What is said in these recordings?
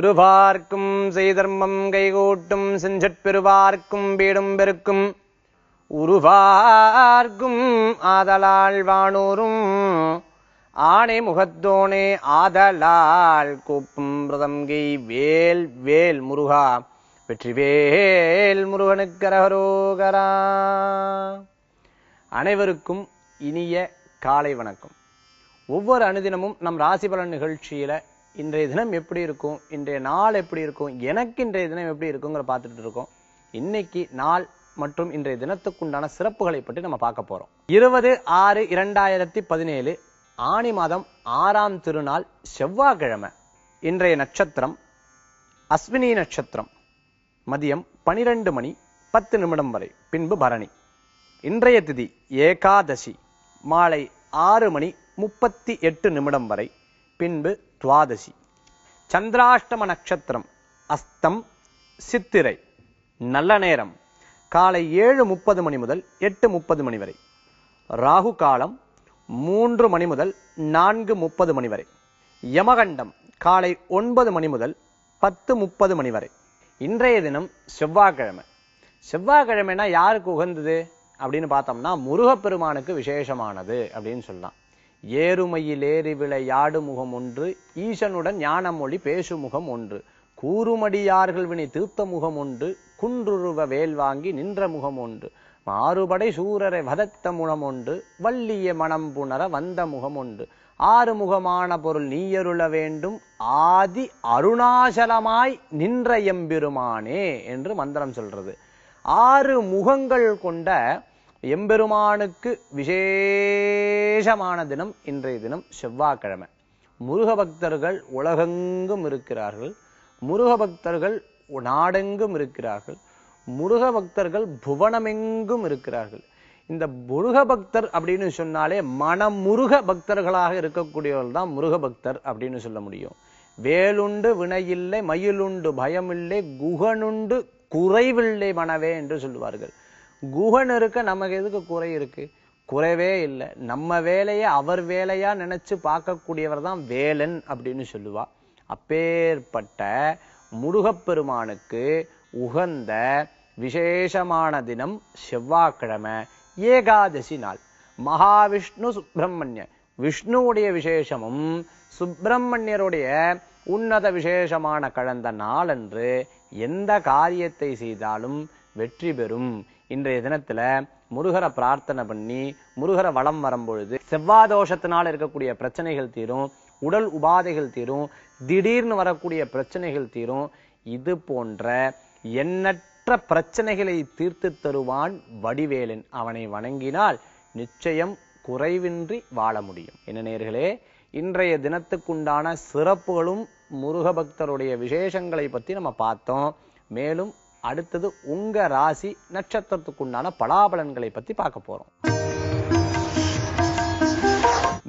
திருவார்க்கும் செய்தர்மம் கைகூட்டும் செஞ்சற்பெருவார்க்கும் பீடும் பெருக்கும் உருவார்க்கும் ஆதலால் வானூரும் ஆணை முகத்தோனே ஆதலால் கூப்பும் பிரதங்கை வேல் வேல் முருகா வெற்றிவேல் முருகனுக்கு அரகரோகரா. அனைவருக்கும் இனிய காலை வணக்கம். ஒவ்வொரு அனுதினமும் நம் ராசி பலன் நிகழ்ச்சியில இன்றைய தினம் எப்படி இருக்கும், இன்றைய நாள் எப்படி இருக்கும், எனக்கு இன்றைய தினம் எப்படி இருக்குங்கிற பார்த்துட்டு இருக்கோம். இன்னைக்கு நாள் மற்றும் இன்றைய தினத்துக்குண்டான சிறப்புகளை பற்றி நம்ம பார்க்க போறோம். 20/6/2017 ஆனி மாதம் 6ஆம் திருநாள் செவ்வாய்க்கிழமை. இன்றைய நட்சத்திரம் அஸ்வினி நட்சத்திரம். மதியம் 12:10 வரை, பின்பு பரணி. இன்றைய திதி ஏகாதசி. மாலை 6:38 வரை, பின்பு துவாதசி. சந்திராஷ்டம நட்சத்திரம் அஸ்தம் சித்திரை. நல்ல நேரம் காலை 7:30 முதல் 8:30 வரை. ராகு காலம் 3 முதல் 4:30 வரை. யமகண்டம் காலை 9 முதல் 10:30 வரை. இன்றைய தினம் செவ்வாய்க்கிழமை. செவ்வாய்க்கிழமைனா யாருக்கு உகந்தது அப்படின்னு பார்த்தோம்னா முருகப்பெருமானுக்கு விசேஷமானது அப்படின்னு சொல்லலாம். ஏறுமையில் ஏறி விளையாடு முகம் ஒன்று, ஈசனுடன் ஞான மொழி பேசு முகம் ஒன்று, கூறுமடியார்கள் வினை தீர்த்த முகம் ஒன்று, குன்றுருவ வேல் வாங்கி நின்ற முகம் ஒன்று, மாறுபடை சூரரை வதத்த முகம் ஒன்று, வள்ளிய மனம் புணர வந்த முகம் ஒன்று, ஆறுமுகமான பொருள் நீயருள வேண்டும், ஆதி அருணாசலமாய் நின்ற எம்பெருமானே என்று மந்திரம் சொல்றது. 6 முகங்கள் கொண்ட எம்பெருமானுக்கு விசேஷமான தினம் இன்றைய தினம் செவ்வாய்க்கிழமை. முருக பக்தர்கள் உலகெங்கும் இருக்கிறார்கள், முருக பக்தர்கள் நாடெங்கும் இருக்கிறார்கள், முருக பக்தர்கள் புவனமெங்கும் இருக்கிறார்கள். இந்த முருக பக்தர் அப்படின்னு சொன்னாலே மனமுருக பக்தர்களாக இருக்கக்கூடியவர்கள் தான் முருக பக்தர் அப்படின்னு சொல்ல முடியும். வேலுண்டு வினையில்லை, மயிலுண்டு பயமில்லை, குகனுண்டு குறைவில்லை மனவே என்று சொல்லுவார்கள். குகன் இருக்க நமக்கு எதுக்கு குறை இருக்கு? குறைவே இல்லை. நம்ம வேலையை அவர் வேலையா நினைச்சு பார்க்கக்கூடியவர் தான் வேலன் அப்படின்னு சொல்லுவா. அப்பேற்பட்ட முருகப்பெருமானுக்கு உகந்த விசேஷமான தினம் செவ்வாய்க்கிழமை, ஏகாதசி நாள். மகாவிஷ்ணு சுப்பிரமணிய விஷ்ணுவுடைய விசேஷமும் சுப்பிரமணியருடைய உன்னத விசேஷமான கலந்த நாளன்று எந்த காரியத்தை செய்தாலும் வெற்றி பெறும். இன்றைய தினத்துல முருகரை பிரார்த்தனை பண்ணி முருகரை வலம் வரும்பொழுது செவ்வாதோஷத்தினால் இருக்கக்கூடிய பிரச்சனைகள் தீரும், உடல் உபாதைகள் தீரும், திடீர்னு வரக்கூடிய பிரச்சனைகள் தீரும். இது போன்ற எண்ணற்ற பிரச்சனைகளை தீர்த்து தருவான் வடிவேலன். அவனை வணங்கினால் நிச்சயம் குறைவின்றி வாழ முடியும். என்ன நேயர்களே, இன்றைய தினத்துக்குண்டான சிறப்புகளும் முருக பக்தருடைய விசேஷங்களை பத்தி நம்ம பார்த்தோம். மேலும் அடுத்தது உங்க ராசி நட்சத்திரத்துக்குண்டான பலாபலன்களை பத்தி பார்க்க போறோம்.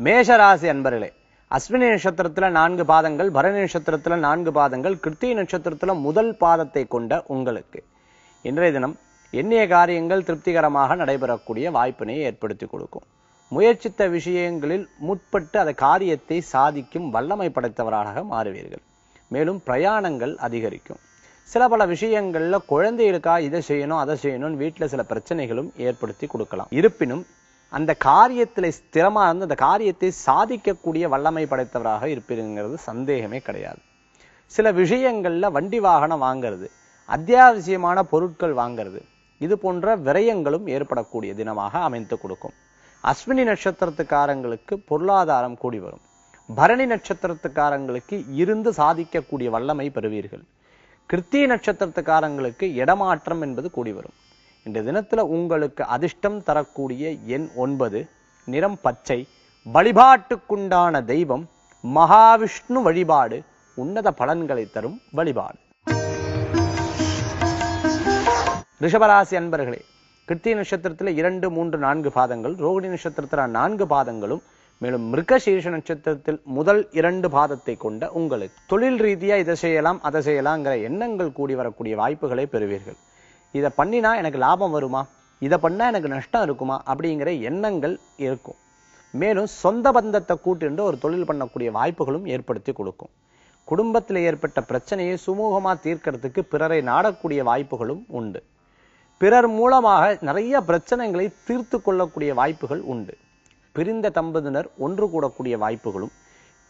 மேஷராசி அன்பர்களே, அஸ்வினி நட்சத்திரத்துல 4 பாதங்கள், பரணி நட்சத்திரத்துல 4 பாதங்கள், கிருத்திகை நட்சத்திரத்துல முதல் பாதத்தை கொண்ட உங்களுக்கு இன்றைய தினம் எண்ணிய காரியங்கள் திருப்திகரமாக நடைபெறக்கூடிய வாய்ப்பினை ஏற்படுத்தி கொடுக்கும். முயற்சித்த விஷயங்களில் முற்பட்டு அந்த காரியத்தை சாதிக்கும் வல்லமை படைத்தவராக மாறுவீர்கள். மேலும் பிரயாணங்கள் அதிகரிக்கும். சில பல விஷயங்கள்ல குழந்தைகளுக்கா இதை செய்யணும் அதை செய்யணும் வீட்டுல சில பிரச்சனைகளும் ஏற்படுத்தி கொடுக்கலாம். இருப்பினும் அந்த காரியத்துல ஸ்திரமா இருந்து அந்த காரியத்தை சாதிக்கக்கூடிய வல்லமை படைத்தவராக இருப்பீங்கிறது சந்தேகமே கிடையாது. சில விஷயங்கள்ல வண்டி வாகனம் வாங்கிறது, அத்தியாவசியமான பொருட்கள் வாங்கிறது, இது போன்ற விரயங்களும் ஏற்படக்கூடிய தினமாக அமைத்து கொடுக்கும். அஸ்வினி நட்சத்திரத்துக்காரங்களுக்கு பொருளாதாரம் கூடி வரும். பரணி நட்சத்திரத்துக்காரங்களுக்கு இருந்து சாதிக்கக்கூடிய வல்லமை பெறுவீர்கள். கிருத்திகை நட்சத்திரத்துக்காரங்களுக்கு இடமாற்றம் என்பது கூடி வரும். இந்த தினத்துல உங்களுக்கு அதிர்ஷ்டம் தரக்கூடிய எண் 9, நிறம் பச்சை, வழிபாட்டுக்குண்டான தெய்வம் மகாவிஷ்ணு வழிபாடு உன்னத பலன்களை தரும் வழிபாடு. ரிஷபராசி அன்பர்களே, கிருத்திகை நட்சத்திரத்துல 2, 3, 4 பாதங்கள், ரோகிணி நட்சத்திரத்துல 4 பாதங்களும், மேலும் மிருகசீர்ஷ நட்சத்திரத்தில் முதல் 2 பாதத்தை கொண்ட உங்களுக்கு தொழில் ரீதியா இதை செய்யலாம் அதை செய்யலாங்கிற எண்ணங்கள் கூடி வரக்கூடிய வாய்ப்புகளை பெறுவீர்கள். இதை பண்ணினா எனக்கு லாபம் வருமா, இதை பண்ணா எனக்கு நஷ்டம் இருக்குமா அப்படிங்கிற எண்ணங்கள் இருக்கும். மேலும் சொந்த பந்தத்தை கூட்டிட்டு ஒரு தொழில் பண்ணக்கூடிய வாய்ப்புகளும் ஏற்படுத்தி கொடுக்கும். குடும்பத்தில் ஏற்பட்ட பிரச்சனையை சுமூகமா தீர்க்கிறதுக்கு பிறரை நாடக்கூடிய வாய்ப்புகளும் உண்டு. பிறர் மூலமாக நிறைய பிரச்சனைகளை தீர்த்து கொள்ளக்கூடிய வாய்ப்புகள் உண்டு. பிரிந்த தம்பதியினர் ஒன்று கூடக்கூடிய வாய்ப்புகளும்,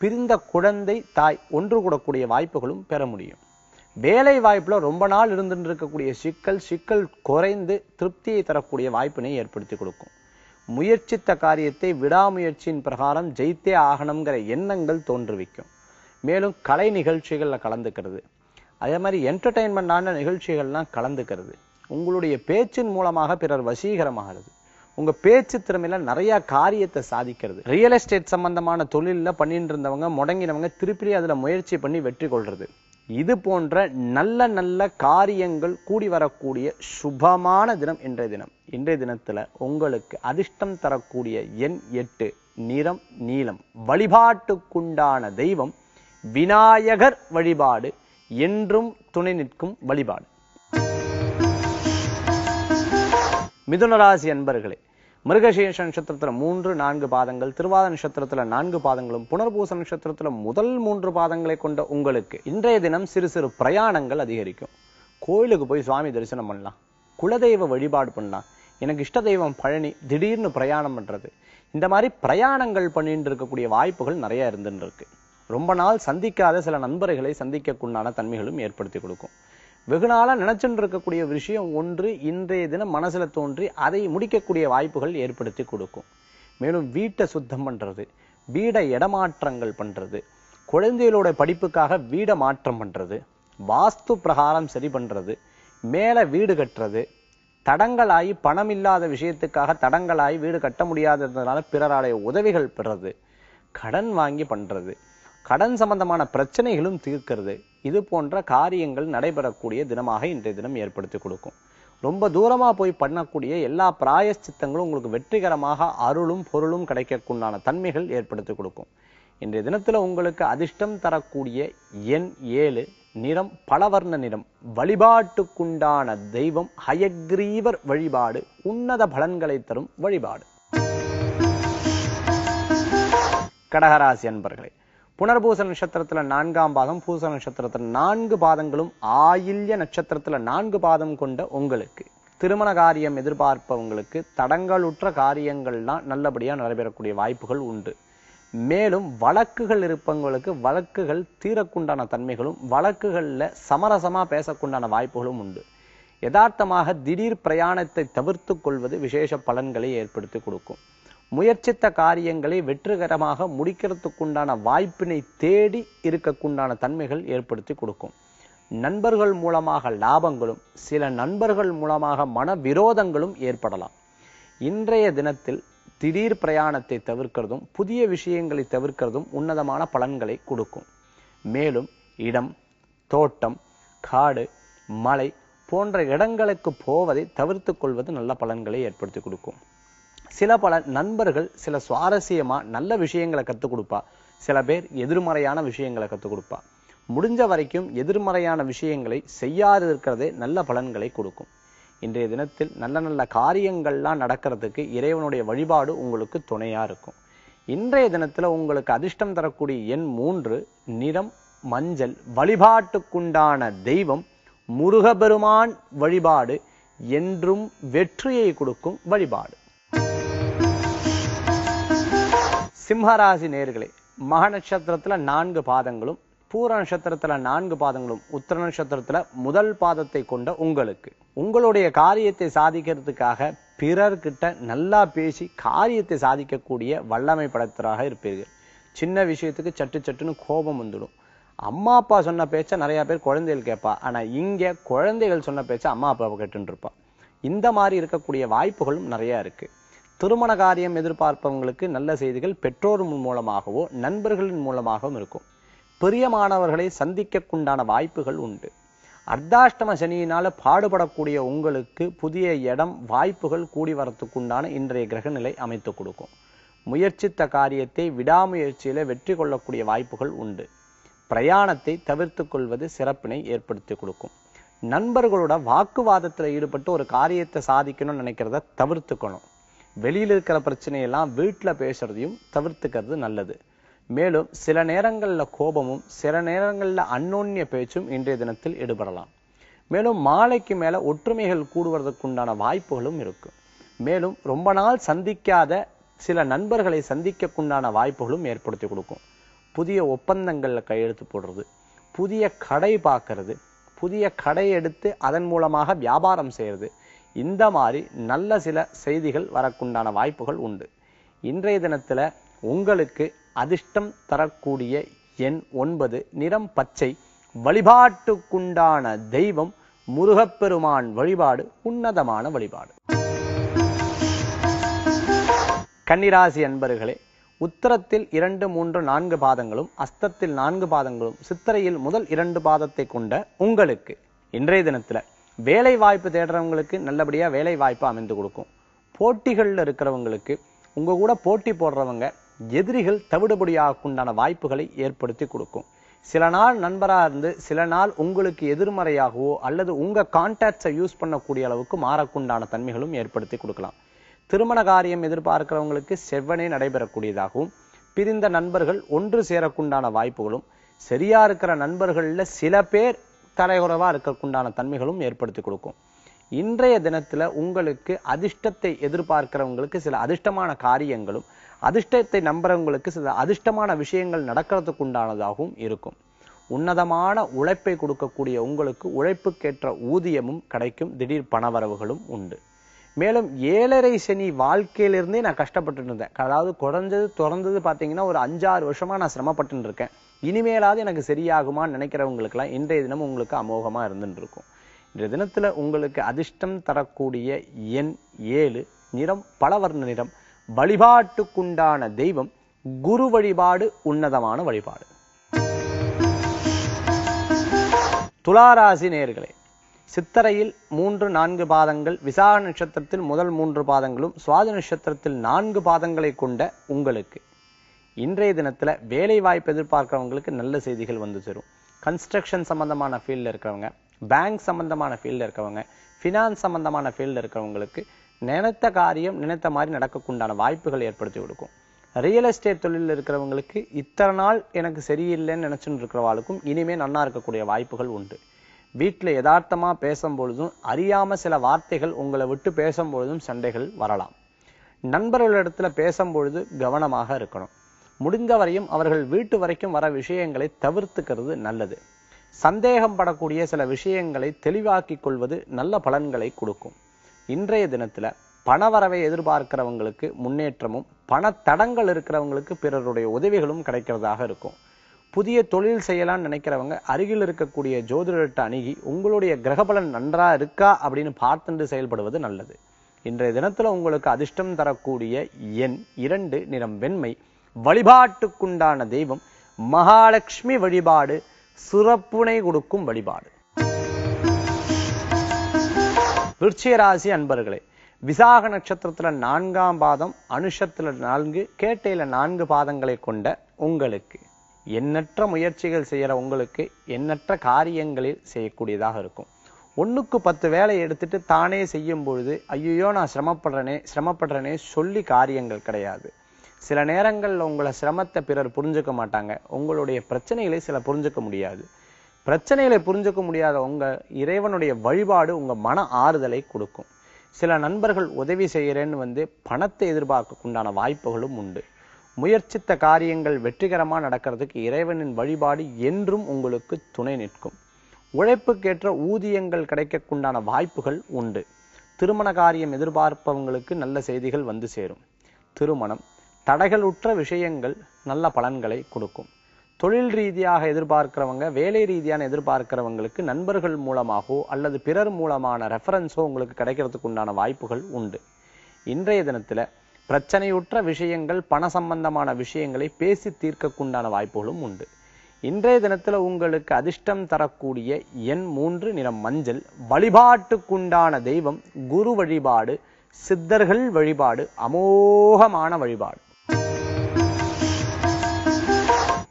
பிரிந்த குழந்தை தாய் ஒன்று கூடக்கூடிய வாய்ப்புகளும் பெற முடியும். வேலை வாய்ப்புல ரொம்ப நாள் இருந்துட்டு இருக்கக்கூடிய சிக்கல் குறைந்து திருப்தியை தரக்கூடிய வாய்ப்பினை ஏற்படுத்தி கொடுக்கும். முயற்சித்த காரியத்தை விடாமுயற்சியின் பிரகாரம் ஜெயித்தே ஆகணுங்கிற எண்ணங்கள் தோன்றுவிக்கும். மேலும் கலை நிகழ்ச்சிகள்ல கலந்துக்கிறது, அதே மாதிரி என்டர்டெயின்மெண்டான நிகழ்ச்சிகள்லாம் கலந்துக்கிறது. உங்களுடைய பேச்சின் மூலமாக பிறர் வசீகரமாகிறது. உங்க பேச்சு திறமையில நிறைய காரியத்தை சாதிக்கிறது. ரியல் எஸ்டேட் சம்பந்தமான தொழில பண்ணிட்டு இருந்தவங்க முடங்கினவங்க திருப்பி அதுல முயற்சி பண்ணி வெற்றி கொள்றது. இது போன்ற நல்ல நல்ல காரியங்கள் கூடி வரக்கூடிய சுபமான தினம் இன்றைய தினம். இன்றைய தினத்துல உங்களுக்கு அதிர்ஷ்டம் தரக்கூடிய எண் 8, நிறம் நீலம். வழிபாட்டுக்குண்டான தெய்வம் விநாயகர் வழிபாடு, என்றும் துணை நிற்கும் வழிபாடு. மிதுன ராசி அன்பர்களே, மிருகசீர்ஷ நட்சத்திரத்துல 3, 4 பாதங்கள், திருவாத நட்சத்திரத்துல 4 பாதங்களும், புனர்பூச நட்சத்திரத்துல முதல் 3 பாதங்களை கொண்ட உங்களுக்கு இன்றைய தினம் சிறு சிறு பிரயாணங்கள் அதிகரிக்கும். கோயிலுக்கு போய் சுவாமி தரிசனம் பண்ணலாம், குலதெய்வ வழிபாடு பண்ணலாம். எனக்கு இஷ்ட தெய்வம் பழனி, திடீர்னு பிரயாணம் பண்றது, இந்த மாதிரி பிரயாணங்கள் பண்ணிட்டு இருக்கக்கூடிய வாய்ப்புகள் நிறைய இருந்துட்டு இருக்கு. ரொம்ப நாள் சந்திக்காத சில நண்பர்களை சந்திக்கக்குண்டான தன்மைகளும் ஏற்படுத்தி கொடுக்கும். வெகு நாளா நினைச்சுட்டு இருக்கக்கூடிய விஷயம் ஒன்று இன்றைய தினம் மனசுல தோன்றி அதை முடிக்கக்கூடிய வாய்ப்புகள் ஏற்படுத்தி கொடுக்கும். மேலும் வீட்டை சுத்தம் பண்றது, வீடை இடமாற்றங்கள் பண்றது, குழந்தைகளோட படிப்புக்காக வீடை மாற்றம் பண்றது, வாஸ்து பிரகாரம் சரி பண்றது, மேல வீடு கட்டுறது, தடங்களாகி பணம் இல்லாத விஷயத்துக்காக தடங்களாகி வீடு கட்ட முடியாததுனால பிறருடைய உதவிகள் பெறது, கடன் வாங்கி பண்றது, கடன் சம்பந்தமான பிரச்சனைகளும் தீர்க்கிறது. இது போன்ற காரியங்கள் நடைபெறக்கூடிய தினமாக இன்றைய தினம் ஏற்படுத்தி கொடுக்கும். ரொம்ப தூரமா போய் பண்ணக்கூடிய எல்லா பிராயச்சித்தங்களும் உங்களுக்கு வெற்றிகரமாக அருளும் பொருளும் கிடைக்கக்குண்டான தன்மைகள் ஏற்படுத்தி கொடுக்கும். இன்றைய தினத்துல உங்களுக்கு அதிர்ஷ்டம் தரக்கூடிய எண் 7, நிறம் பலவர்ண நிறம். வழிபாட்டுக்குண்டான தெய்வம் ஹயக்ரீவர் வழிபாடு, உன்னத பலன்களை தரும் வழிபாடு. கடகராசி அன்பர்களே, புனர்பூச நட்சத்திரத்துல 4ஆம் பாதம், பூச நட்சத்திரத்துல 4 பாதங்களும், ஆயில்ய நட்சத்திரத்துல 4 பாதம் கொண்ட உங்களுக்கு திருமண காரியம் எதிர்பார்ப்பவங்களுக்கு தடங்களுற்ற காரியங்கள்லாம் நல்லபடியா நடைபெறக்கூடிய வாய்ப்புகள் உண்டு. மேலும் வழக்குகள் இருப்பவங்களுக்கு வழக்குகள் தீரக்குண்டான தன்மைகளும், வழக்குகள்ல சமரசமா பேசக்குண்டான வாய்ப்புகளும் உண்டு. யதார்த்தமாக திடீர் பிரயாணத்தை தவிர்த்து கொள்வது விசேஷ பலன்களை ஏற்படுத்தி கொடுக்கும். முயற்சித்த காரியங்களை வெற்றிகரமாக முடிக்கிறதுக்குண்டான வாய்ப்பினை தேடி இருக்கக்குண்டான தன்மைகள் ஏற்படுத்தி கொடுக்கும். நண்பர்கள் மூலமாக லாபங்களும், சில நண்பர்கள் மூலமாக மன விரோதங்களும் ஏற்படலாம். இன்றைய தினத்தில் திடீர் பிரயாணத்தை தவிர்க்கிறதும், புதிய விஷயங்களை தவிர்க்கிறதும் உன்னதமான பலன்களை கொடுக்கும். மேலும் இடம், தோட்டம், காடு, மலை போன்ற இடங்களுக்கு போவதை தவிர்த்து கொள்வது நல்ல பலன்களை ஏற்படுத்தி கொடுக்கும். சில பல நண்பர்கள் சில சுவாரஸ்யமா நல்ல விஷயங்களை கற்றுக் கொடுப்பா, சில பேர் எதிர்மறையான விஷயங்களை கற்றுக் கொடுப்பா. முடிஞ்ச வரைக்கும் எதிர்மறையான விஷயங்களை செய்யாது இருக்கிறதே நல்ல பலன்களை கொடுக்கும். இன்றைய தினத்தில் நல்ல நல்ல காரியங்கள்லாம் நடக்கிறதுக்கு இறைவனுடைய வழிபாடு உங்களுக்கு துணையா இருக்கும். இன்றைய தினத்துல உங்களுக்கு அதிர்ஷ்டம் தரக்கூடிய எண் 3, நிறம் மஞ்சள். வழிபாட்டுக்குண்டான தெய்வம் முருகபெருமான் வழிபாடு, என்றும் வெற்றியை கொடுக்கும் வழிபாடு. சிம்மராசி நேர்களே, மக நட்சத்திரத்துல 4 பாதங்களும், பூர நட்சத்திரத்துல 4 பாதங்களும், உத்திர நட்சத்திரத்துல முதல் பாதத்தை கொண்ட உங்களுக்கு உங்களுடைய காரியத்தை சாதிக்கிறதுக்காக பிறர்கிட்ட நல்லா பேசி காரியத்தை சாதிக்கக்கூடிய வல்லமை படைத்தராக இருப்பீர்கள். சின்ன விஷயத்துக்கு சட்டு சட்டுன்னு கோபம் வந்துடும். அம்மா அப்பா சொன்ன பேச்ச நிறைய பேர் குழந்தைகள் கேட்பா, ஆனா இங்க குழந்தைகள் சொன்ன பேச்ச அம்மா அப்பாவை கேட்டுன்னு இருப்பா. இந்த மாதிரி இருக்கக்கூடிய வாய்ப்புகளும் நிறைய இருக்கு. திருமண காரியம் எதிர்பார்ப்பவங்களுக்கு நல்ல செய்திகள் பெற்றோர் மூலமாகவோ நண்பர்களின் மூலமாகவும் இருக்கும். பிரியமானவர்களை சந்திக்கக்குண்டான வாய்ப்புகள் உண்டு. அர்த்தாஷ்டம சனியினால பாடுபடக்கூடிய உங்களுக்கு புதிய இடம், வாய்ப்புகள் கூடி வரத்துக்குண்டான இன்றைய கிரக நிலை அமைத்து கொடுக்கும். முயற்சித்த காரியத்தை விடாமுயற்சியில வெற்றி கொள்ளக்கூடிய வாய்ப்புகள் உண்டு. பிரயாணத்தை தவிர்த்து கொள்வது சிறப்பினை ஏற்படுத்தி கொடுக்கும். நண்பர்களோட வாக்குவாதத்துல ஈடுபட்டு ஒரு காரியத்தை சாதிக்கணும்னு நினைக்கிறத தவிர்த்துக்கணும். வெளியில இருக்கிற பிரச்சனையெல்லாம் வீட்டுல பேசுறதையும் தவிர்த்துக்கிறது நல்லது. மேலும் சில நேரங்கள்ல கோபமும் சில நேரங்கள்ல அந்யோன்ய பேச்சும் இன்றைய தினத்தில் ஈடுபடலாம். மேலும் மாலைக்கு மேல ஒற்றுமைகள் கூடுவதற்குண்டான வாய்ப்புகளும் இருக்கு. மேலும் ரொம்ப நாள் சந்திக்காத சில நண்பர்களை சந்திக்கக்குண்டான வாய்ப்புகளும் ஏற்படுத்தி கொடுக்கும். புதிய ஒப்பந்தங்கள்ல கையெழுத்து போடுறது, புதிய கடை பார்க்கறது, புதிய கடை எடுத்து அதன் மூலமாக வியாபாரம் செய்யறது, இந்த மாதிரி நல்ல சில செய்திகள் வரக்குண்டான வாய்ப்புகள் உண்டு. இன்றைய தினத்துல உங்களுக்கு அதிர்ஷ்டம் தரக்கூடிய எண் 9, நிறம் பச்சை, வழிபாட்டுக்குண்டான தெய்வம் முருகப்பெருமான் வழிபாடு உன்னதமான வழிபாடு. கன்னிராசி அன்பர்களே, உத்தரத்தில் 2, 3, 4 பாதங்களும் அஸ்தத்தில் 4 பாதங்களும் சித்திரையில் முதல் 2 பாதத்தை கொண்ட உங்களுக்கு இன்றைய தினத்துல வேலை வாய்ப்பு தேடுறவங்களுக்கு நல்லபடியா வேலை வாய்ப்பு அமைந்து கொடுக்கும். போட்டிகள்ல இருக்கிறவங்களுக்கு உங்க கூட போட்டி போடுறவங்க எதிரிகள் தவிடுபடியாக்குண்டான வாய்ப்புகளை ஏற்படுத்தி கொடுக்கும். சில நாள் நண்பரா இருந்து சில நாள் உங்களுக்கு எதிர்மறையாகவோ அல்லது உங்க கான்டாக்ட்ஸை யூஸ் பண்ணக்கூடிய அளவுக்கு மாறக்குண்டான தன்மைகளும் ஏற்படுத்தி கொடுக்கலாம். திருமண காரியம் எதிர்பார்க்கிறவங்களுக்கு செவ்வனே நடைபெறக்கூடியதாகவும், பிரிந்த நண்பர்கள் ஒன்று சேரக்குண்டான வாய்ப்புகளும், சரியா இருக்கிற நண்பர்கள்ல சில பேர் தலைகுறைவா இருக்கக்குண்டான தன்மைகளும் ஏற்படுத்தி கொடுக்கும். இன்றைய தினத்துல உங்களுக்கு அதிர்ஷ்டத்தை எதிர்பார்க்கிறவங்களுக்கு சில அதிர்ஷ்டமான காரியங்களும், அதிர்ஷ்டத்தை நம்புறவங்களுக்கு சில அதிர்ஷ்டமான விஷயங்கள் நடக்கிறதுக்கு உண்டானதாகவும் இருக்கும். உன்னதமான உழைப்பை கொடுக்கக்கூடிய உங்களுக்கு உழைப்புக்கேற்ற ஊதியமும் கிடைக்கும். திடீர் பணவரவுகளும் உண்டு. மேலும் 7.5 சனி வாழ்க்கையிலிருந்தே நான் கஷ்டப்பட்டு இருந்தேன். அதாவது தொடர்ந்தது பார்த்தீங்கன்னா ஒரு 5-6 வருஷமா நான் சிரமப்பட்டு இருக்கேன். இனிமேலாவது எனக்கு சரியாகுமான்னு நினைக்கிறவங்களுக்கெல்லாம் இன்றைய தினம் உங்களுக்கு அமோகமா இருந்துட்டு இருக்கும். இன்றைய தினத்துல உங்களுக்கு அதிர்ஷ்டம் தரக்கூடிய எண் 7, நிறம் பலவர்ண நிறம், வழிபாட்டுக்குண்டான தெய்வம் குரு வழிபாடு உன்னதமான வழிபாடு. துளாராசி நேயர்களே, சித்திரையில் 3, 4 பாதங்கள், விசாக நட்சத்திரத்தில் முதல் 3 பாதங்களும், சுவாதி நட்சத்திரத்தில் 4 பாதங்களை கொண்ட உங்களுக்கு இன்றைய தினத்துல வேலை வாய்ப்பு எதிர்பார்க்கிறவங்களுக்கு நல்ல செய்திகள் வந்து சேரும். கன்ஸ்ட்ரக்ஷன் சம்பந்தமான ஃபீல்ட்ல இருக்கிறவங்க, பேங்க் சம்பந்தமான ஃபீல்ட்ல இருக்கிறவங்க, ஃபினான்ஸ் சம்பந்தமான ஃபீல்ட்ல இருக்கிறவங்களுக்கு நினைத்த காரியம் நினைத்த மாதிரி நடக்கக்குண்டான வாய்ப்புகள் ஏற்படுத்தி கொடுக்கும். ரியல் எஸ்டேட் தொழிலில் இருக்கிறவங்களுக்கு இத்தனை நாள் எனக்கு சரியில்லைன்னு நினைச்சுட்டு இருக்கிறவாளுக்கும் இனிமே நன்னா இருக்கக்கூடிய வாய்ப்புகள் உண்டு. வீட்டுல யதார்த்தமா பேசும்பொழுதும் அறியாம சில வார்த்தைகள் உங்களை விட்டு பேசும்பொழுதும் சண்டைகள் வரலாம். நண்பர்களிடத்துல பேசும்பொழுது கவனமாக இருக்கணும். முடிந்தவரையும் அவர்கள் வீட்டு வரைக்கும் வர விஷயங்களை தவிர்த்துக்கிறது நல்லது. சந்தேகம் படக்கூடிய சில விஷயங்களை தெளிவாக்கிக் கொள்வது நல்ல பலன்களை கொடுக்கும். இன்றைய தினத்துல பணவரவை எதிர்பார்க்கிறவங்களுக்கு முன்னேற்றமும், பண தடங்கள் இருக்கிறவங்களுக்கு பிறருடைய உதவிகளும் கிடைக்கிறதாக இருக்கும். புதிய தொழில் செய்யலாம்னு நினைக்கிறவங்க அருகில் இருக்கக்கூடிய ஜோதிடர்கிட்ட அணுகி உங்களுடைய கிரகபலன் நன்றா இருக்கா அப்படின்னு பார்த்துட்டு செயல்படுவது நல்லது. இன்றைய தினத்துல உங்களுக்கு அதிர்ஷ்டம் தரக்கூடிய எண் 2, நிறம் வெண்மை, வழிபாட்டுக்குண்டான தெய்வம் மகாலட்சுமி வழிபாடு சிறப்புனை கொடுக்கும் வழிபாடு. விருச்சிக ராசி அன்பர்களே, விசாக நட்சத்திரத்துல 4ஆம் பாதம், அனுஷத்துல 4, கேட்டையில 4 பாதங்களை கொண்ட உங்களுக்கு எண்ணற்ற முயற்சிகள் செய்யற உங்களுக்கு எண்ணற்ற காரியங்களில் செய்யக்கூடியதாக இருக்கும். 1க்கு 10 வேலை எடுத்துட்டு தானே செய்யும் பொழுது ஐயோ நான் சிரமப்படுறேனே சொல்லி காரியங்கள் கிடையாது. சில நேரங்கள்ல உங்களை சிரமத்தை பிறர் புரிஞ்சுக்க மாட்டாங்க. உங்களுடைய பிரச்சனைகளை சில புரிஞ்சுக்க முடியாது. பிரச்சனைகளை புரிஞ்சுக்க முடியாத உங்க இறைவனுடைய வழிபாடு உங்க மன ஆறுதலை கொடுக்கும். சில நண்பர்கள் உதவி செய்யறேன்னு பணத்தை எதிர்பார்க்கக்குண்டான வாய்ப்புகளும் உண்டு. முயற்சித்த காரியங்கள் வெற்றிகரமா நடக்கிறதுக்கு இறைவனின் வழிபாடு என்றும் உங்களுக்கு துணை நிற்கும். உழைப்புக்கேற்ற ஊதியங்கள் கிடைக்கக்குண்டான வாய்ப்புகள் உண்டு. திருமண காரியம் எதிர்பார்ப்பவங்களுக்கு நல்ல செய்திகள் வந்து சேரும். திருமணம் தடைகளுற்ற விஷயங்கள் நல்ல பலன்களை கொடுக்கும். தொழில் ரீதியாக எதிர்பார்க்கிறவங்க, வேலை ரீதியான எதிர்பார்க்கிறவங்களுக்கு நண்பர்கள் மூலமாகவோ அல்லது பிறர் மூலமான ரெஃபரன்ஸோ உங்களுக்கு கிடைக்கிறதுக்கு உண்டான வாய்ப்புகள் உண்டு. இன்றைய தினத்துல பிரச்சனையுற்ற விஷயங்கள், பண சம்பந்தமான விஷயங்களை பேசி தீர்க்கக்குண்டான வாய்ப்புகளும் உண்டு. இன்றைய தினத்துல உங்களுக்கு அதிர்ஷ்டம் தரக்கூடிய எண் 3, நிறம் மஞ்சள், வழிபாட்டுக்குண்டான தெய்வம் குரு வழிபாடு சித்தர்கள் வழிபாடு அமோகமான வழிபாடு.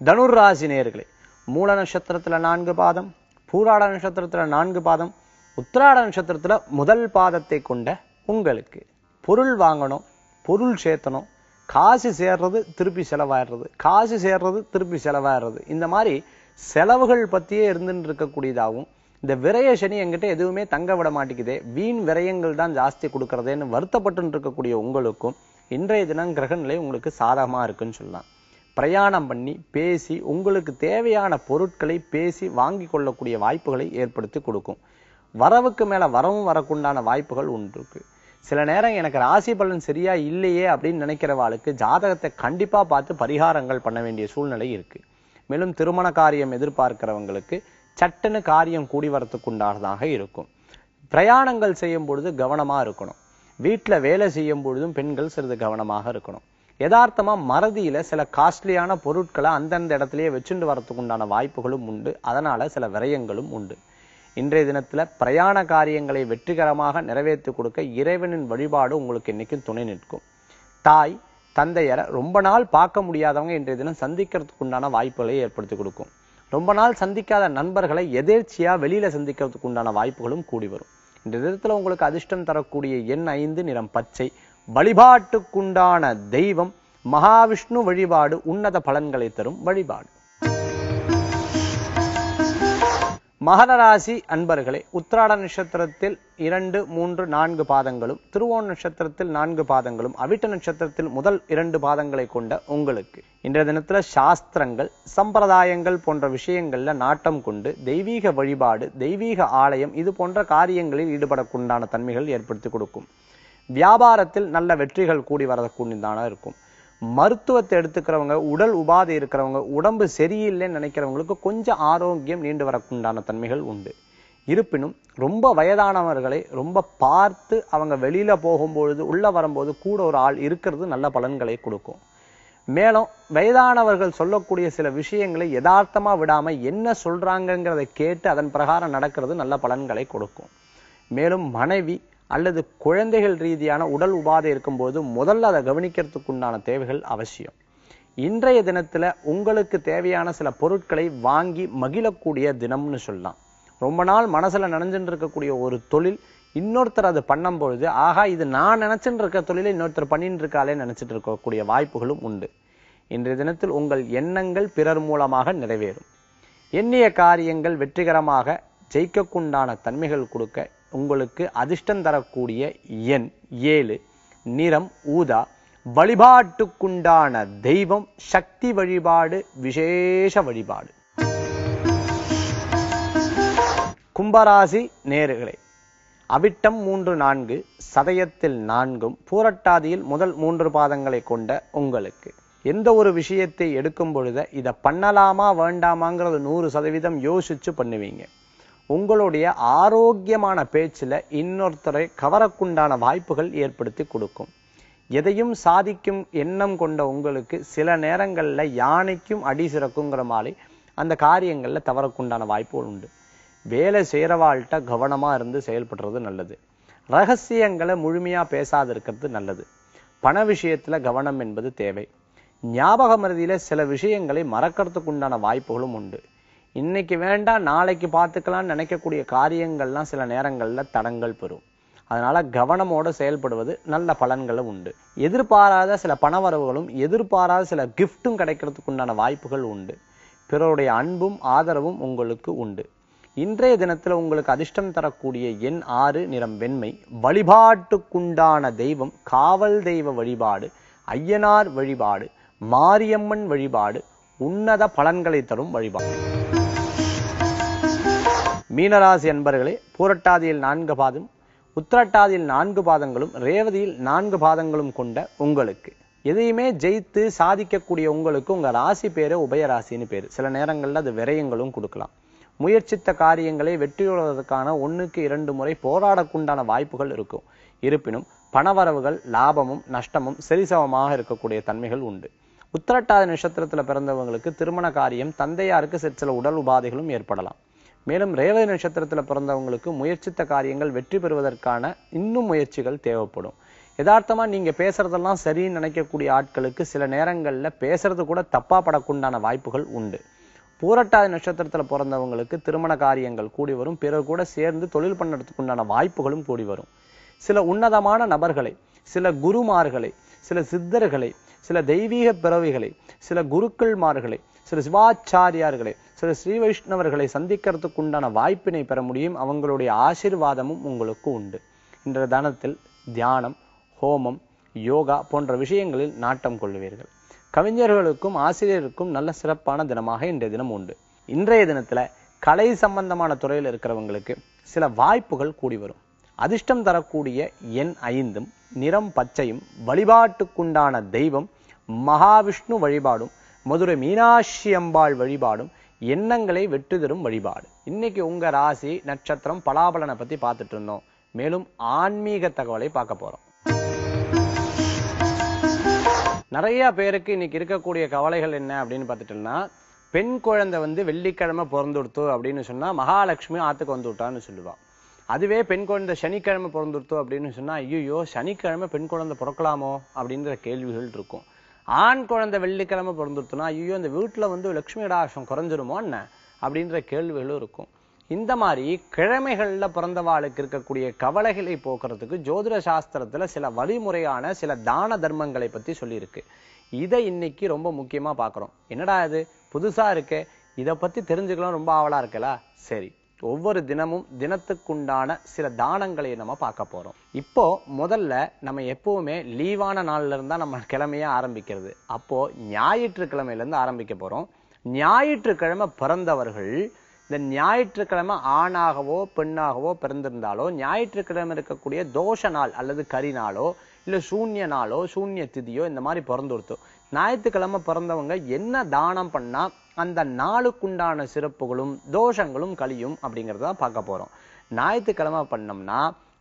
தனுர் ராசி நேயர்களே, மூல நட்சத்திரத்துல 4 பாதம், பூராட நட்சத்திரத்துல 4 பாதம், உத்திராட நட்சத்திரத்துல முதல் பாதத்தை கொண்ட உங்களுக்கு பொருள் வாங்கணும், பொருள் சேர்த்தணும், காசு சேர்றது திருப்பி செலவாயிடுறது, காசு சேர்றது திருப்பி செலவாயிடுறது, இந்த மாதிரி செலவுகள் பத்தியே இருந்துட்டு இருக்கக்கூடியதாகவும், இந்த விரய சனி என்கிட்ட எதுவுமே தங்க விட மாட்டேங்குதே, வீண் விரயங்கள் தான் ஜாஸ்தி கொடுக்கறதேன்னு வருத்தப்பட்டு இருக்கக்கூடிய உங்களுக்கும் இன்றைய தினம் கிரக நிலை உங்களுக்கு சாதகமா இருக்குன்னு சொல்லலாம். பிரயாணம் பண்ணி பேசி உங்களுக்கு தேவையான பொருட்களை பேசி வாங்கி கொள்ளக்கூடிய வாய்ப்புகளை ஏற்படுத்தி கொடுக்கும். வரவுக்கு மேல வரவும் வரக்குண்டான வாய்ப்புகள் உண்டு. சில நேரம் எனக்கு ராசி பலன் சரியா இல்லையே அப்படின்னு நினைக்கிறவாளுக்கு ஜாதகத்தை கண்டிப்பா பார்த்து பரிகாரங்கள் பண்ண வேண்டிய சூழ்நிலை இருக்கு. மேலும் திருமண காரியம் எதிர்பார்க்கிறவங்களுக்கு சட்டுன்னு காரியம் கூடி வரத்துக்குண்டானதாக இருக்கும். பிரயாணங்கள் செய்யும் பொழுது கவனமா இருக்கணும். வீட்டுல வேலை செய்யும் பொழுதும் பெண்கள் சிறிது கவனமாக இருக்கணும். யதார்த்தமா மறதியில சில காஸ்ட்லியான பொருட்களை அந்தந்த இடத்திலேயே வச்சுட்டு வரத்துக்குண்டான வாய்ப்புகளும் உண்டு. அதனால சில விரயங்களும் உண்டு. இன்றைய தினத்துல பிரயாண காரியங்களை வெற்றிகரமாக நிறைவேற்றி கொடுக்க இறைவனின் வழிபாடு உங்களுக்கு இன்னைக்கும் துணை நிற்கும். தாய் தந்தையரை ரொம்ப நாள் பார்க்க முடியாதவங்க இன்றைய தினம் சந்திக்கிறதுக்கு உண்டான வாய்ப்புகளை ஏற்படுத்தி கொடுக்கும். ரொம்ப நாள் சந்திக்காத நண்பர்களை எதேர்ச்சியா வெளியில சந்திக்கிறதுக்கு உண்டான வாய்ப்புகளும் கூடி வரும். இந்த விதத்துல உங்களுக்கு அதிர்ஷ்டம் தரக்கூடிய எண் 5, நிறம் பச்சை. வழிபாட்டுக்குண்டான தெய்வம் மகாவிஷ்ணு வழிபாடு உன்னத பலன்களை தரும் வழிபாடு. மகர ராசி அன்பர்களே, உத்திராட நட்சத்திரத்தில் 2, 3, 4 பாதங்களும், திருவோண நட்சத்திரத்தில் 4 பாதங்களும், அவிட்ட நட்சத்திரத்தில் முதல் 2 பாதங்களை கொண்ட உங்களுக்கு இன்றைய தினத்துல சாஸ்திரங்கள் சம்பிரதாயங்கள் போன்ற விஷயங்கள்ல நாட்டம் கொண்டு தெய்வீக வழிபாடு, தெய்வீக ஆலயம் இது போன்ற காரியங்களில் ஈடுபடக்குண்டான தன்மைகள் ஏற்படுத்தி கொடுக்கும். வியாபாரத்தில் நல்ல வெற்றிகள் கூடி வரக்கூடியதான இருக்கும். மருத்துவத்தை எடுத்துக்கிறவங்க, உடல் உபாதை இருக்கிறவங்க, உடம்பு சரியில்லைன்னு நினைக்கிறவங்களுக்கு கொஞ்சம் ஆரோக்கியம் நீண்டு வரக்குண்டான தன்மைகள் உண்டு. இருப்பினும் ரொம்ப வயதானவர்களை ரொம்ப பார்த்து அவங்க வெளியில போகும்பொழுது உள்ள வரும்போது கூட ஒரு ஆள் இருக்கிறது நல்ல பலன்களை கொடுக்கும். மேலும் வயதானவர்கள் சொல்லக்கூடிய சில விஷயங்களை யதார்த்தமா விடாம என்ன சொல்றாங்கிறத கேட்டு அதன் பிரகாரம் நடக்கிறது நல்ல பலன்களை கொடுக்கும். மேலும் மனைவி அல்லது குழந்தைகள் ரீதியான உடல் உபாதை இருக்கும்போது முதல்ல அதை கவனிக்கிறதுக்கு உண்டான தேவைகள் அவசியம். இன்றைய தினத்துல உங்களுக்கு தேவையான சில பொருட்களை வாங்கி மகிழக்கூடிய தினம்னு சொல்லலாம். ரொம்ப நாள் மனசுல நினைஞ்சுட்டு இருக்கக்கூடிய ஒரு தொழில் இன்னொருத்தர் அது பண்ணும் பொழுது ஆகா இது நான் நினைச்சுட்டு இருக்க தொழிலை இன்னொருத்தர் பண்ணிட்டு இருக்காளே நினைச்சிட்டு இருக்கக்கூடிய வாய்ப்புகளும் உண்டு. இன்றைய தினத்தில் உங்கள் எண்ணங்கள் பிறர் மூலமாக நிறைவேறும். எண்ணிய காரியங்கள் வெற்றிகரமாக ஜெயிக்கக்குண்டான தன்மைகள் கொடுக்க உங்களுக்கு அதிர்ஷ்டம் தரக்கூடிய எண் 7, நிறம் ஊதா. வழிபாட்டுக்குண்டான தெய்வம் சக்தி வழிபாடு, விசேஷ வழிபாடு. கும்பராசி நேயர்களே, அவிட்டம் 3, 4, சதயத்தில் 4, பூரட்டாதியில் முதல் 3 பாதங்களை கொண்ட உங்களுக்கு எந்த ஒரு விஷயத்தை எடுக்கும் பொழுது இதை பண்ணலாமா வேண்டாமாங்கிறது 100% யோசிச்சு பண்ணுவீங்க. உங்களுடைய ஆரோக்கியமான பேச்சுல இன்னொருத்தரை கவரக்குண்டான வாய்ப்புகள் ஏற்படுத்தி கொடுக்கும். எதையும் சாதிக்கும் எண்ணம் கொண்ட உங்களுக்கு சில நேரங்கள்ல யானைக்கும் அடி சிறக்குங்கிற மாதிரி அந்த காரியங்கள்ல தவறக்குண்டான வாய்ப்புகள் உண்டு. வேலை செய்யறவாள்கிட்ட கவனமா இருந்து செயல்படுறது நல்லது. ரகசியங்களை முழுமையா பேசாது இருக்கிறது நல்லது. பண விஷயத்துல கவனம் என்பது தேவை. ஞாபக மறதியில சில விஷயங்களை மறக்கிறதுக்கு உண்டான வாய்ப்புகளும் உண்டு. இன்னைக்கு வேண்டாம் நாளைக்கு பார்த்துக்கலாம்னு நினைக்கக்கூடிய காரியங்கள்லாம் சில நேரங்கள்ல தடங்கள் பெறும். அதனால கவனமோடு செயல்படுவது நல்ல பலன்களும் உண்டு. எதிர்பாராத சில பணவரவுகளும் எதிர்பாராத சில கிஃப்டும் கிடைக்கிறதுக்கு உண்டான வாய்ப்புகள் உண்டு. பிறருடைய அன்பும் ஆதரவும் உங்களுக்கு உண்டு. இன்றைய தினத்துல உங்களுக்கு அதிர்ஷ்டம் தரக்கூடிய எண் 6, நிறம் வெண்மை. வழிபாட்டுக்குண்டான தெய்வம் காவல் தெய்வ வழிபாடு, ஐயனார் வழிபாடு, மாரியம்மன் வழிபாடு உன்னத பலன்களை தரும் வழிபாடு. மீனராசி அன்பர்களே, பூரட்டாதியில் 4 பாதம், உத்திரட்டாதியில் 4 பாதங்களும், ரேவதியில் 4 பாதங்களும் கொண்ட உங்களுக்கு எதையுமே ஜெயித்து சாதிக்கக்கூடிய உங்களுக்கு உங்க ராசி பேரு உபயராசின்னு பேரு. சில நேரங்கள்ல அது விரயங்களும் கொடுக்கலாம். முயற்சித்த காரியங்களை வெற்றியுள்ளதற்கான 1க்கு 2 முறை போராடக்குண்டான வாய்ப்புகள் இருக்கும். இருப்பினும் பணவரவுகள் லாபமும் நஷ்டமும் சரிசமமாக இருக்கக்கூடிய தன்மைகள் உண்டு. உத்திரட்டாதி நட்சத்திரத்துல பிறந்தவங்களுக்கு திருமண காரியம், தந்தையாருக்கு சில உடல் உபாதைகளும் ஏற்படலாம். மேலும் ரேவதி நட்சத்திரத்துல பிறந்தவங்களுக்கு முயற்சித்த காரியங்கள் வெற்றி பெறுவதற்கான இன்னும் முயற்சிகள் தேவைப்படும். யதார்த்தமா நீங்க பேசுறதெல்லாம் சரின்னு நினைக்கக்கூடிய ஆட்களுக்கு சில நேரங்கள்ல பேசுறது கூட தப்பா படக்குண்டான வாய்ப்புகள் உண்டு. பூரட்டாதி நட்சத்திரத்துல பிறந்தவங்களுக்கு திருமண காரியங்கள் கூடி வரும். பிறர் கூட சேர்ந்து தொழில் பண்ணுறதுக்கு உண்டான வாய்ப்புகளும் கூடி வரும். சில உன்னதமான நபர்களை சில குருமார்களை, சில சித்தர்களை, சில தெய்வீக பிறவிகளை, சில குருக்கள்மார்களை, சில சிவாச்சாரியார்களை, சில ஸ்ரீ வைஷ்ணவர்களை சந்திக்கிறதுக்கு உண்டான வாய்ப்பினை பெற முடியும். அவங்களுடைய ஆசீர்வாதமும் உங்களுக்கு உண்டு. இன்றைய தினத்தில் தியானம், ஹோமம், யோகா போன்ற விஷயங்களில் நாட்டம் கொள்வீர்கள். கவிஞர்களுக்கும் ஆசிரியருக்கும் நல்ல சிறப்பான தினமாக இன்றைய தினம் உண்டு. இன்றைய தினத்துல கலை சம்பந்தமான துறையில் இருக்கிறவங்களுக்கு சில வாய்ப்புகள் கூடி வரும். அதிர்ஷ்டம் தரக்கூடிய எண் 5, நிறம் பச்சையும், வழிபாட்டுக்குண்டான தெய்வம் மகாவிஷ்ணு வழிபாடும், மதுரை மீனாட்சி அம்பாள் வழிபாடும் எண்ணங்களை வெற்றி தரும் வழிபாடு. இன்னைக்கு உங்க ராசி நட்சத்திரம் பலாபலனை பத்தி பார்த்துட்டு இருந்தோம். மேலும் ஆன்மீக தகவலை பார்க்க போறோம். நிறைய பேருக்கு இன்னைக்கு இருக்கக்கூடிய கவலைகள் என்ன அப்படின்னு பார்த்துட்டோம்னா, பெண் குழந்தை வெள்ளிக்கிழமை பிறந்துடுத்தோ அப்படின்னு சொன்னா மகாலட்சுமி ஆத்துக்கு வந்து விட்டான்னு சொல்லுவா. அதுவே பெண் குழந்தை சனிக்கிழமை பிறந்துடுத்தோ அப்படின்னு சொன்னா ஐயோ சனிக்கிழமை பெண் குழந்தை பிறக்கலாமோ அப்படின்ற கேள்விகள் இருக்கும். ஆண் குழந்தை வெள்ளிக்கிழமை பிறந்துடுத்தோன்னா ஐயோ இந்த வீட்டுல லட்சுமி கடாட்சம் குறைஞ்சிருமோ என்ன அப்படின்ற கேள்விகளும் இருக்கும். இந்த மாதிரி கிழமைகள்ல பிறந்தவாளுக்கு இருக்கக்கூடிய கவலைகளை போக்குறதுக்கு ஜோதிட சாஸ்திரத்துல சில வழிமுறையான சில தான தர்மங்களை பத்தி சொல்லியிருக்கு. இதை இன்னைக்கு ரொம்ப முக்கியமா பாக்குறோம். என்னடா இது புதுசா இருக்கு, இதை பத்தி தெரிஞ்சுக்கலாம் ரொம்ப ஆவலா இருக்கல. சரி, ஒவ்வொரு தினமும் தினத்துக்குண்டான சில தானங்களை நம்ம பார்க்க போறோம். இப்போ முதல்ல நம்ம எப்பவுமே லீவான நாள்ல இருந்தா நம்ம கிழமையா ஆரம்பிக்கிறது. அப்போ ஞாயிற்றுக்கிழமையில இருந்து ஆரம்பிக்க போறோம். ஞாயிற்றுக்கிழமை பிறந்தவர்கள் இந்த ஞாயிற்றுக்கிழமை ஆணாகவோ பெண்ணாகவோ பிறந்திருந்தாலோ, ஞாயிற்றுக்கிழமை இருக்கக்கூடிய தோஷ நாள் அல்லது கரி நாளோ இல்ல சூன்ய நாளோ சூன்ய திதியோ இந்த மாதிரி பிறந்துடுத்தோம். ஞாயிற்றுக்கிழமை பிறந்தவங்க என்ன தானம் பண்ணா அந்த நாளுக்குண்டான சிறப்புகளும் தோஷங்களும் கழியும் அப்படிங்கறத பார்க்க போறோம். ஞாயிற்றுக்கிழமை பண்ணோம்னா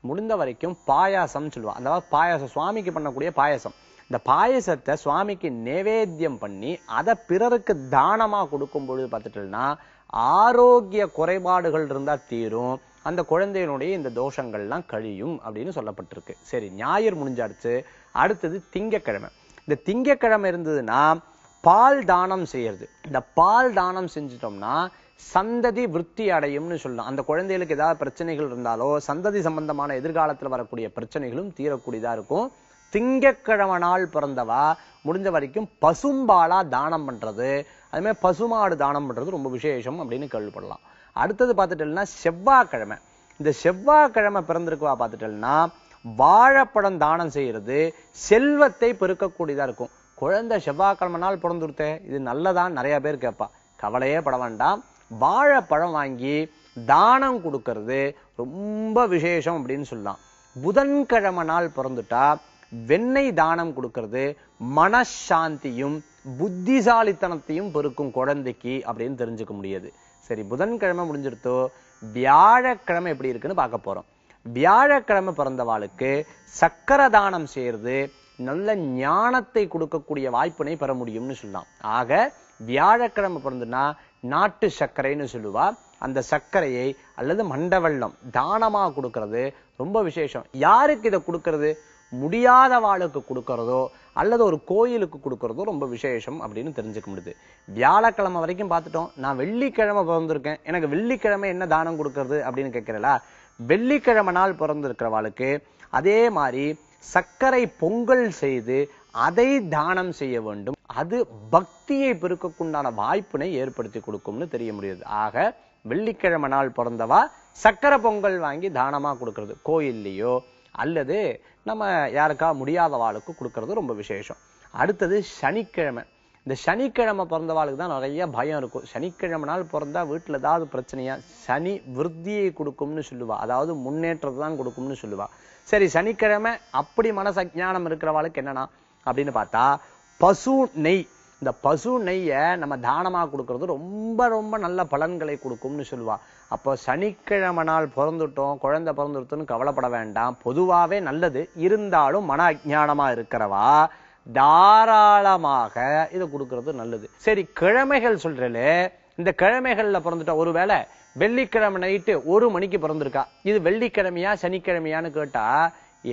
முடிந்த வரைக்கும் பாயாசம் சொல்லுவா. அதாவது பாயாசம், சுவாமிக்கு பண்ணக்கூடிய பாயாசம். இந்த பாயசத்தை சுவாமிக்கு நைவேத்தியம் பண்ணி அதை பிறருக்கு தானமா கொடுக்கும் பொழுது பார்த்துட்டோம்னா ஆரோக்கிய குறைபாடுகள் இருந்தா தீரும், அந்த குழந்தையினுடைய இந்த தோஷங்கள்லாம் கழியும் அப்படின்னு சொல்லப்பட்டிருக்கு. சரி, ஞாயிறு முடிஞ்சாடுச்சு. அடுத்தது திங்கக்கிழமை. இந்த திங்கக்கிழமை இருந்ததுன்னா பால் தானம் செய்யறது. இந்த பால் தானம் செஞ்சிட்டோம்னா சந்ததி விருத்தி அடையும்னு சொல்லலாம். அந்த குழந்தைகளுக்கு ஏதாவது பிரச்சனைகள் இருந்தாலோ சந்ததி சம்பந்தமான எதிர்காலத்துல வரக்கூடிய பிரச்சனைகளும் தீரக்கூடியதா இருக்கும். திங்கக்கிழமை நாள் பிறந்தவா முடிஞ்ச வரைக்கும் பசும்பாலா தானம் பண்றது, அது மாதிரி பசுமாடு தானம் பண்றது ரொம்ப விசேஷம் அப்படின்னு கேள்விப்படலாம். அடுத்தது பார்த்துட்டேன்னா செவ்வாய்க்கிழமை. இந்த செவ்வாய்க்கிழமை பிறந்திருக்குவா பார்த்துட்டேன்னா வாழைப்பழம் தானம் செய்யறது செல்வத்தை பெருக்கக்கூடியதா இருக்கும். குழந்தை செவ்வாய்க்கிழமை நாள் பிறந்துருத்தே, இது நல்லதான் நிறைய பேர் கேட்பா. கவலையே பட வேண்டாம். வாழைப்பழம் வாங்கி தானம் கொடுக்கறது ரொம்ப விசேஷம் அப்படின்னு சொல்லலாம். புதன்கிழமை நாள் பிறந்துட்டா வெண்ணெய் தானம் கொடுக்கறது மனசாந்தியும் புத்திசாலித்தனத்தையும் பெருக்கும் குழந்தைக்கு அப்படின்னு தெரிஞ்சுக்க முடியாது. சரி, புதன்கிழமை முடிஞ்சிருத்தோ. வியாழக்கிழமை எப்படி இருக்குன்னு பார்க்க போறோம். வியாழக்கிழமை பிறந்தவாளுக்கு சக்கர தானம் செய்யறது நல்ல ஞானத்தை கொடுக்கக்கூடிய வாய்ப்பினை பெற முடியும்னு சொல்லலாம். ஆக வியாழக்கிழமை பிறந்துன்னா நாட்டு சர்க்கரைன்னு சொல்லுவா. அந்த சர்க்கரையை அல்லது மண்டவெல்லம் தானமா கொடுக்கறது ரொம்ப விசேஷம். யாருக்கு இதை கொடுக்கறது? முடியாதவாளுக்கு கொடுக்கறதோ அல்லது ஒரு கோயிலுக்கு கொடுக்கறதோ ரொம்ப விசேஷம் அப்படின்னு தெரிஞ்சுக்க முடியுது. வியாழக்கிழமை வரைக்கும் பார்த்துட்டோம். நான் வெள்ளிக்கிழமை பிறந்திருக்கேன், எனக்கு வெள்ளிக்கிழமை என்ன தானம் கொடுக்கறது அப்படின்னு கேட்கிறல. வெள்ளிக்கிழமை நாள் பிறந்திருக்கிறவாளுக்கு அதே மாதிரி சர்க்கரை பொங்கல் செய்து அதை தானம் செய்ய வேண்டும். அது பக்தியை பெருக்கக்குண்டான வாய்ப்பினை ஏற்படுத்தி கொடுக்கும்னு தெரிய முடியுது. ஆக வெள்ளிக்கிழமை நாள் பிறந்தவா சர்க்கரை பொங்கல் வாங்கி தானமா கொடுக்கறது கோயில்லையோ அல்லது நம்ம யாருக்கா முடியாதவாளுக்கு கொடுக்கறது ரொம்ப விசேஷம். அடுத்தது சனிக்கிழமை. இந்த சனிக்கிழமை பிறந்தவாளுக்கு தான் நிறைய பயம் இருக்கும். சனிக்கிழமை நாள் பிறந்தா வீட்டுல ஏதாவது பிரச்சனையா? சனி விருத்தியை கொடுக்கும்னு சொல்லுவா, அதாவது முன்னேற்றத்தை தான் கொடுக்கும்னு சொல்லுவா. சரி, சனிக்கிழமை அப்படி மனசஞானம் இருக்கிறவாளுக்கு என்னன்னா அப்படின்னு பார்த்தா பசு நெய். இந்த பசு நெய்ய நம்ம தானமா கொடுக்கறது ரொம்ப ரொம்ப நல்ல பலன்களை கொடுக்கும்னு சொல்லுவா. அப்போ சனிக்கிழமை நாள் பிறந்துட்டோம், குழந்தை பிறந்துட்டோம்னு கவலைப்பட வேண்டாம். பொதுவாவே நல்லது. இருந்தாலும் மன அஜ்ஞானமா இருக்கிறவா தாராளமாக இதை கொடுக்கறது நல்லது. சரி, கிழமைகள் சொல்றே, இந்த கிழமைகள்ல பிறந்துட்டா ஒருவேளை வெள்ளிக்கிழமை நைட்டு 1 மணிக்கு பிறந்திருக்கா, இது வெள்ளிக்கிழமையா சனிக்கிழமையான்னு கேட்டா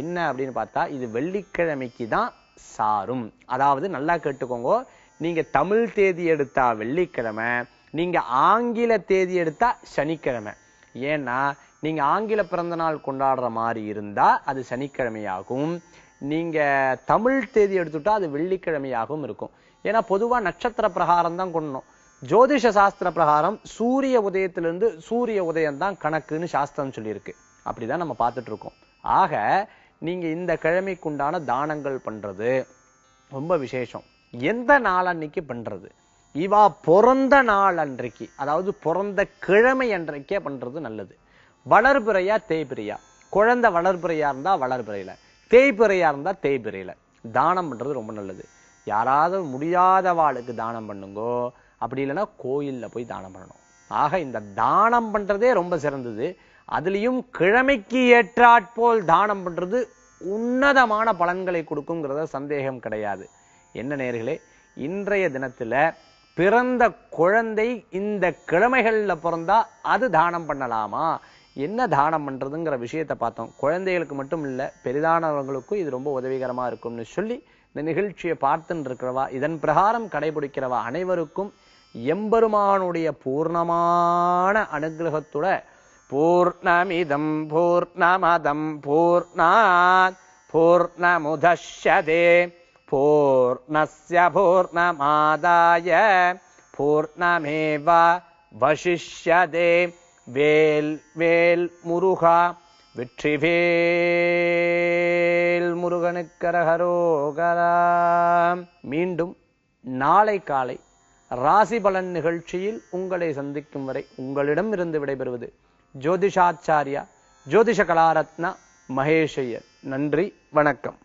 என்ன அப்படின்னு பார்த்தா இது வெள்ளிக்கிழமைக்கு தான் சாரும். அதாவது நல்லா கேட்டுக்கோங்க, நீங்க தமிழ் தேதி எடுத்தா வெள்ளிக்கிழமை, நீங்க ஆங்கில தேதி எடுத்தா சனிக்கிழமை. ஏன்னா நீங்க ஆங்கில பிறந்த நாள் கொண்டாடுற மாதிரி இருந்தா அது சனிக்கிழமையாகும். நீங்க தமிழ் தேதி எடுத்துட்டா அது வெள்ளிக்கிழமையாகவும் இருக்கும். ஏன்னா பொதுவா நட்சத்திர பிரகாரம் தான் கொள்ளணும். ஜோதிஷ சாஸ்திர பிரகாரம் சூரிய உதயத்திலிருந்து சூரிய உதயம் தான் கணக்குன்னு சாஸ்திரம் சொல்லியிருக்கு. அப்படிதான் நம்ம பார்த்துட்டு இருக்கோம். ஆக நீங்க இந்த கிழமைக்குண்டான தானங்கள் பண்றது ரொம்ப விசேஷம். எந்த நாள் அன்னைக்கு பண்றது? இவா பிறந்த நாள் அன்றைக்கு, அதாவது பிறந்த கிழமை அன்றைக்கே பண்றது நல்லது. வளர்பிறையா தேய்பிறையா? குழந்தை வளர்பிறையா இருந்தா வளர்பிறையில, தேய்பிறையா இருந்தா தேய்பிறையில தானம் பண்றது ரொம்ப நல்லது. யாராவது முடியாதவாளுக்கு தானம் பண்ணுங்கோ, அப்படி இல்லைன்னா கோயில்ல போய் தானம் பண்ணணும். ஆக இந்த தானம் பண்றதே ரொம்ப சிறந்தது. அதுலயும் கிழமைக்கு ஏற்றாற்போல் தானம் பண்றது உன்னதமான பலன்களை கொடுக்குங்கிறத சந்தேகம் கிடையாது. என்ன நேயர்களே, இன்றைய தினத்துல பிறந்த குழந்தை இந்த கிழமைகள்ல பிறந்தா அது தானம் பண்ணலாமா, என்ன தானம் பண்றதுங்கிற விஷயத்தை பார்த்தோம். குழந்தைகளுக்கு மட்டும் இல்ல, பெரிதானவர்களுக்கும் இது ரொம்ப உதவிகரமா இருக்கும்னு சொல்லி இந்த நிகழ்ச்சியை பார்த்துட்டு இருக்கிறவா, இதன் பிரகாரம் கடைபிடிக்கிறவா அனைவருக்கும் எம்பெருமானுடைய பூர்ணமான அனுகிரகத்தோட பூர்ணமிதம் பூர்ணமதம் பூர்ணாத் பூர்ணமுதஷ்யதே பூர்ணஸ்ய பூர்ணமாதாய பூர்ணமேவ வசிஷ்யதே. வேல் வேல் முருகா, வெற்றிவேல் முருகனுக்கரகரோகரா. மீண்டும் நாளை காலை ராசி பலன் நிகழ்ச்சியில் உங்களை சந்திக்கும் வரை உங்களிடம் இருந்து விடைபெறுவது ஜோதிஷாச்சாரியா ஜோதிஷ கலாரத்னா மகேஷ் ஐயர். நன்றி, வணக்கம்.